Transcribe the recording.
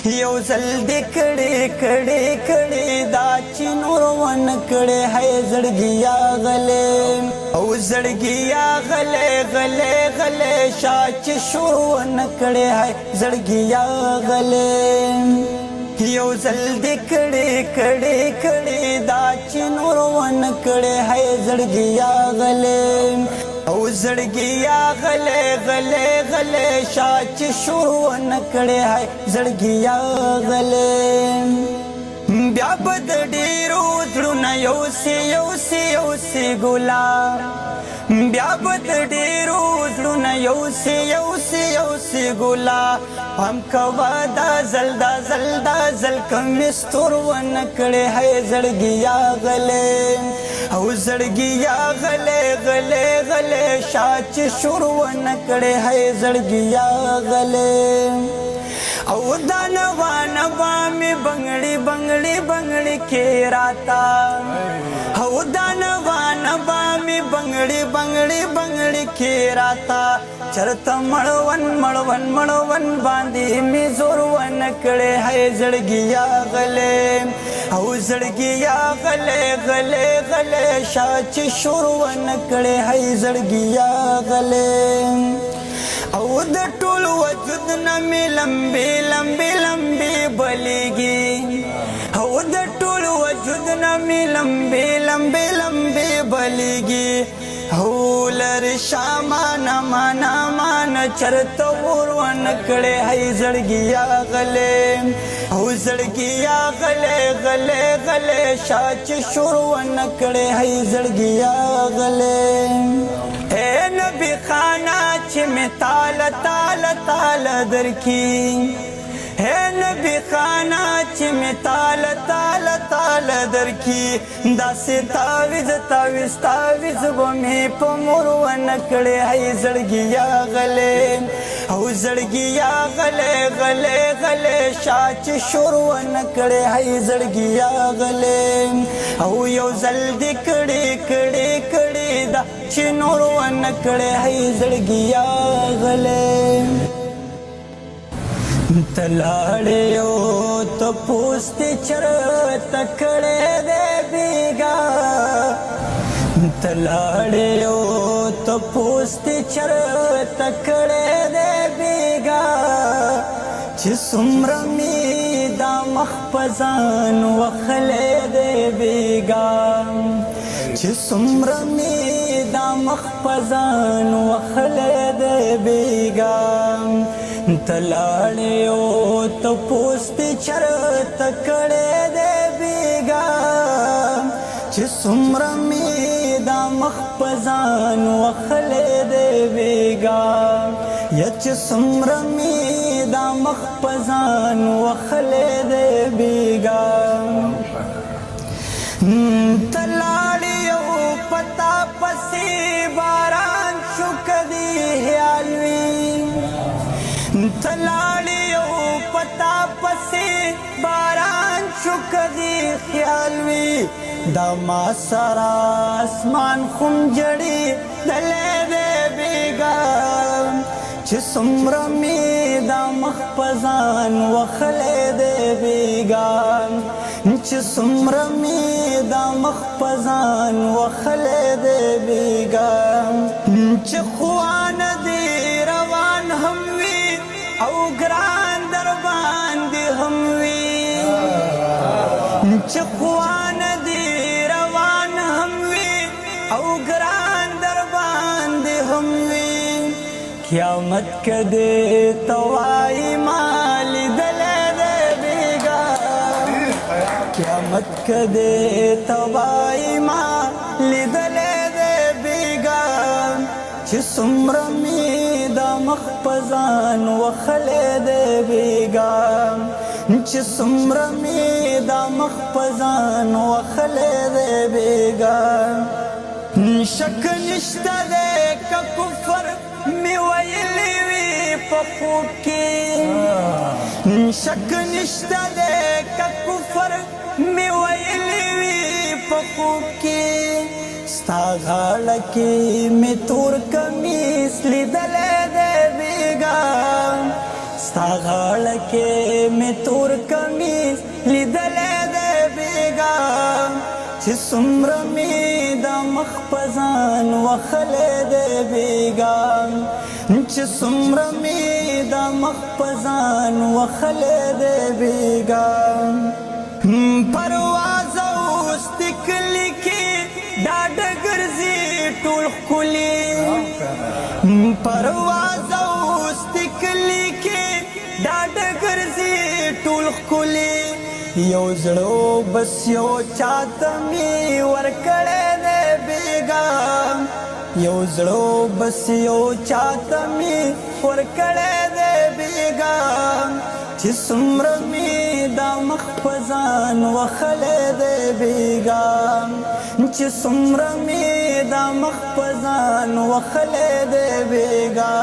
یو ځل دې کړې دا چې نور ون کړې هی زړګیا غلې او زړګیا غلې شا چې شور ون کړې هی زړګیا غلې یو ځل دې کړې دا چې نور ون کړې هی زړګیا غلې او زړګیا غلې شا چې شور ون کړې هی زړګیا غلې بیا بد ډیرو زړونه یو سی ګلا بیا بد ډیرو زړونه یو سی ګلا هم کوا دا زل کم ستور ون کړې هی زړګیا غلې او زړګیا غلې شا چې شور ون کړې هی زړګیا غلې او دا نوا می بنگړي کې راتا او دا نوا می بنگړي کې راتا چرته مړون باندې می زور ون کړې هی زړګیا غلې او زړګیا غلې شا چې شور ون کړې هی زړګیا غلې او د ټول وجود نمی لمبی بلیگی او د ټول وجود نمی لمبی بلیگی او لر شامان چرت ور ون کړې هی زړګیا غلې او زړګیا غلې شا چې شور ون کړې هی زړګیا غلې اے نبی خانہ چې می تال درکی اے نبی خانہ چې می تال درکی داسې تاویز به می په مور ون کړې هی زړګیا غلې او زړګیا غلې شا چې شور ون کړې هی زړګیا غلې او یو ځل دې کړې دا چې نور ون کړې هی زړګیا غلې تلاړې یو ته پوست چرته کړې دې بیګا تلاړې یو ته پوست چرته کړې دې بیګا چې څومره می دا مخ پزان وخلې دې بیګا چې څومره می دا مخ پزان وخلې دې بیګا تلاړې او ته پوست چرته کړې دې بیګا چې څومره می دا مخ پزان وخلې دې بیګا یا چې څومره می دا مخ پزان وخلې دې بیګا تلاړې او پتا پسې باران شو کدي خیالوي تلاړې او پتا پسې باران شو کدي خیالوي دا ما سره اسمان خم جړې دلې دې بیګا چې څومره می دا مخ پزان وخلې دې بیګا چې څومره می دا مخ پزان وخلې دې بیګا چې خوان دې روان هم وي او ګران در باندې هم وي چې خوان دې روان هم وي او ګران در باندې هم وي قیامت کدے توائی مال دلے دے بیگا قیامت کدے توائی مال دلے دے بیگا چې څومره می دا مخ پزان وخلې دې بیګا چې څومره می دا مخ پزان وخلې دې بیګا شک نشته دې که کفر می ویلی وی په خوب کې شک نشته دې که کفر می ویلی وی په خوب کې ستا غاړه کې می تور کمیس لیدلې دې بیګا ستا غاړه کې مې تور کمیس لیدلی دی بیګا چې څومره مې د مخ په ځان وښلی دی بیګا چې څومره مې د مخ په ځان وښلی دی بیګا پرواز اوس د کلي کې ډاډه ګرځي ټول ښکلي پرواز اوس د کلي کې ډاډه ګرځي ټول ښکلي یو زړه بس یو چاته مې ورکړی دی بیګا یو زړه بس یو چاته مې ورکړی دی بیګا چې څومره مې دا مخ په ځان وښلی دی بیګا چې څومره مې دا مخ په ځان وښلی دی بیګا